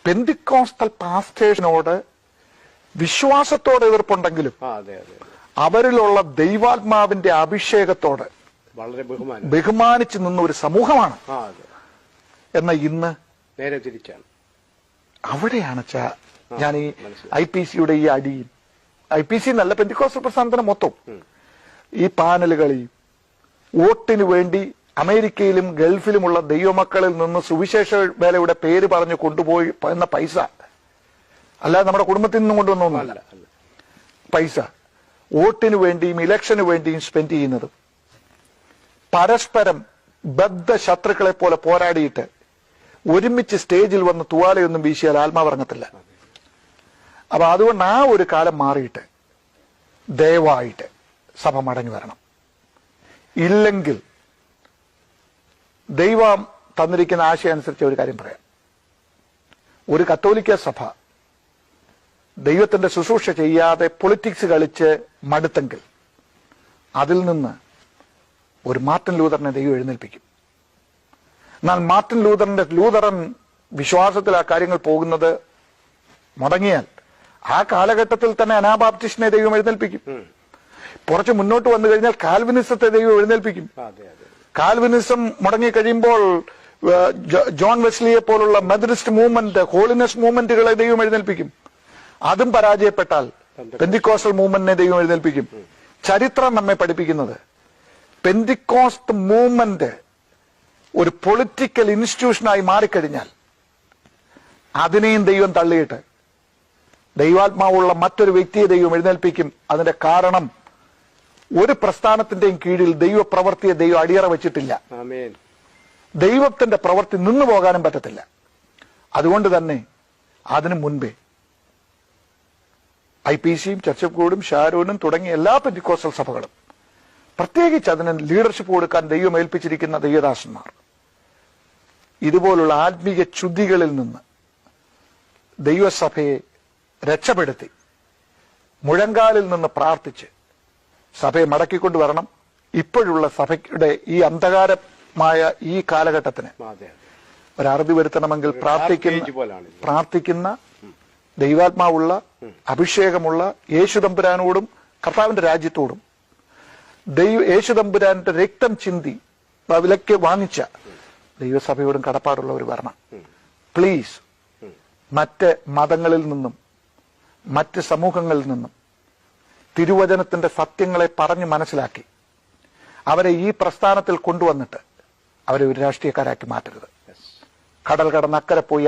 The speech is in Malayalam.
പെന്തിക്കോസ്റ്റൽ പാസ്റ്റേഴ്സിനോട് വിശ്വാസത്തോടെ എതിർപ്പുണ്ടെങ്കിലും അവരിലുള്ള ദൈവാത്മാവിന്റെ അഭിഷേകത്തോട് വളരെ ബഹുമാനിച്ചു നിന്ന ഒരു സമൂഹമാണ്. എന്നാൽ ഇന്ന് നേരെ തിരിച്ചാണ്. അവിടെയാണ് ഞാൻ ഈ IPCയുടെ ഈ അടിയും, IPC എന്നല്ല, പെന്തിക്കോസ്റ്റൽ പ്രസ്ഥാനത്തിന് മൊത്തം ഈ പാനലുകളെയും വോട്ടിന് വേണ്ടി അമേരിക്കയിലും ഗൾഫിലുമുള്ള ദൈവമക്കളിൽ നിന്ന് സുവിശേഷ വേലയുടെ പേര് പറഞ്ഞു കൊണ്ടുപോയി എന്ന പൈസ അല്ലാതെ നമ്മുടെ കുടുംബത്തിൽ നിന്നും കൊണ്ടുവന്നൊന്നുമല്ല. പൈസ വോട്ടിന് വേണ്ടിയും ഇലക്ഷന് വേണ്ടിയും സ്പെൻഡ് ചെയ്യുന്നത് പരസ്പരം ബദ്ധ ശത്രുക്കളെ പോലെ പോരാടിയിട്ട് ഒരുമിച്ച് സ്റ്റേജിൽ വന്ന് തുവാലയൊന്നും വീശിയാൽ ആത്മാവിറങ്ങത്തില്ല. അപ്പൊ അതുകൊണ്ട് ആ ഒരു കാലം മാറിയിട്ട് ദയവായിട്ട് സഭ മടങ്ങി വരണം. ഇല്ലെങ്കിൽ ദൈവം തന്നിരിക്കുന്ന ആശയം അനുസരിച്ച് ഒരു കാര്യം പറയാം. ഒരു കത്തോലിക്ക സഭ ദൈവത്തിന്റെ ശുശ്രൂഷ ചെയ്യാതെ പൊളിറ്റിക്സ് കളിച്ച് മടുത്തെങ്കിൽ അതിൽ നിന്ന് ഒരു മാർട്ടിൻ ലൂതറിനെ ദൈവം എഴുന്നേൽപ്പിക്കും. എന്നാൽ മാർട്ടിൻ ലൂതറൻ വിശ്വാസത്തിൽ ആ കാര്യങ്ങൾ പോകുന്നത് മുടങ്ങിയാൽ ആ കാലഘട്ടത്തിൽ തന്നെ അനാബാപ്റ്റിസ്റ്റിനെ ദൈവം എഴുന്നേൽപ്പിക്കും. കുറച്ച് മുന്നോട്ട് വന്നു കഴിഞ്ഞാൽ കാൽവിനിസത്തെ ദൈവം എഴുന്നേൽപ്പിക്കും. കാൽവിനിസം മുടങ്ങിക്കഴിയുമ്പോൾ ജോൺ വെസ്ലിയെ പോലുള്ള മെത്തഡിസ്റ്റ് മൂവ്മെന്റ്, ഹോളിനെസ് മൂവ്മെന്റുകളെ ദൈവം എഴുന്നേൽപ്പിക്കും. അതും പരാജയപ്പെട്ടാൽ പെന്തിക്കോസ്റ്റൽ മൂവ്മെന്റിനെ ദൈവം എഴുന്നേൽപ്പിക്കും. ചരിത്രം നമ്മെ പഠിപ്പിക്കുന്നത് പെന്തിക്കോസ്റ്റ് മൂവ്മെന്റ് ഒരു പൊളിറ്റിക്കൽ ഇൻസ്റ്റിറ്റ്യൂഷനായി മാറിക്കഴിഞ്ഞാൽ അതിനെയും ദൈവം തള്ളിയിട്ട് ദൈവാത്മാവുള്ള മറ്റൊരു വ്യക്തിയെ ദൈവം എഴുന്നേൽപ്പിക്കും. അതിന്റെ കാരണം ഒരു പ്രസ്ഥാനത്തിന്റെയും കീഴിൽ ദൈവപ്രവൃത്തിയെ ദൈവം അടിയറ വെച്ചിട്ടില്ല. ദൈവത്തിന്റെ പ്രവൃത്തി നിന്നു പോകാനും പറ്റത്തില്ല. അതുകൊണ്ട് തന്നെ അതിനു മുൻപേ IPCയും ചർച്ച് ഓഫ് ഗോഡും ഷാരോനും തുടങ്ങിയ എല്ലാ പെന്തിക്കോസ്റ്റൽ സഭകളും, പ്രത്യേകിച്ച് അതിന് ലീഡർഷിപ്പ് കൊടുക്കാൻ ദൈവം ഏൽപ്പിച്ചിരിക്കുന്ന ദൈവദാസന്മാർ, ഇതുപോലുള്ള ആത്മീയ ച്യുതികളിൽ നിന്ന് ദൈവസഭയെ രക്ഷപ്പെടുത്തി മുഴങ്കാലിൽ നിന്ന് പ്രാർത്ഥിച്ച് സഭയെ മടക്കിക്കൊണ്ടുവരണം. ഇപ്പോഴുള്ള സഭയുടെ ഈ അന്ധകാരമായ ഈ കാലഘട്ടത്തിന് ഒരറുതി വരുത്തണമെങ്കിൽ പ്രാർത്ഥിക്കുന്ന ദൈവാത്മാവുള്ള അഭിഷേകമുള്ള യേശുതമ്പുരാനോടും കർത്താവിന്റെ രാജ്യത്തോടും യേശുതമ്പുരാന്റെ രക്തം ചിന്തി വിലക്ക് വാങ്ങിച്ച ദൈവസഭയോടും കടപ്പാടുള്ളവർ വരണം. പ്ലീസ്, മറ്റ് മതങ്ങളിൽ നിന്നും മറ്റ് സമൂഹങ്ങളിൽ നിന്നും തിരുവചനത്തിന്റെ സത്യങ്ങളെ പറഞ്ഞ് മനസ്സിലാക്കി അവരെ ഈ പ്രസ്ഥാനത്തിൽ കൊണ്ടുവന്നിട്ട് അവരെ ഒരു രാഷ്ട്രീയക്കാരാക്കി മാറ്റരുത്. കടൽ കടന്നക്കരെ പോയി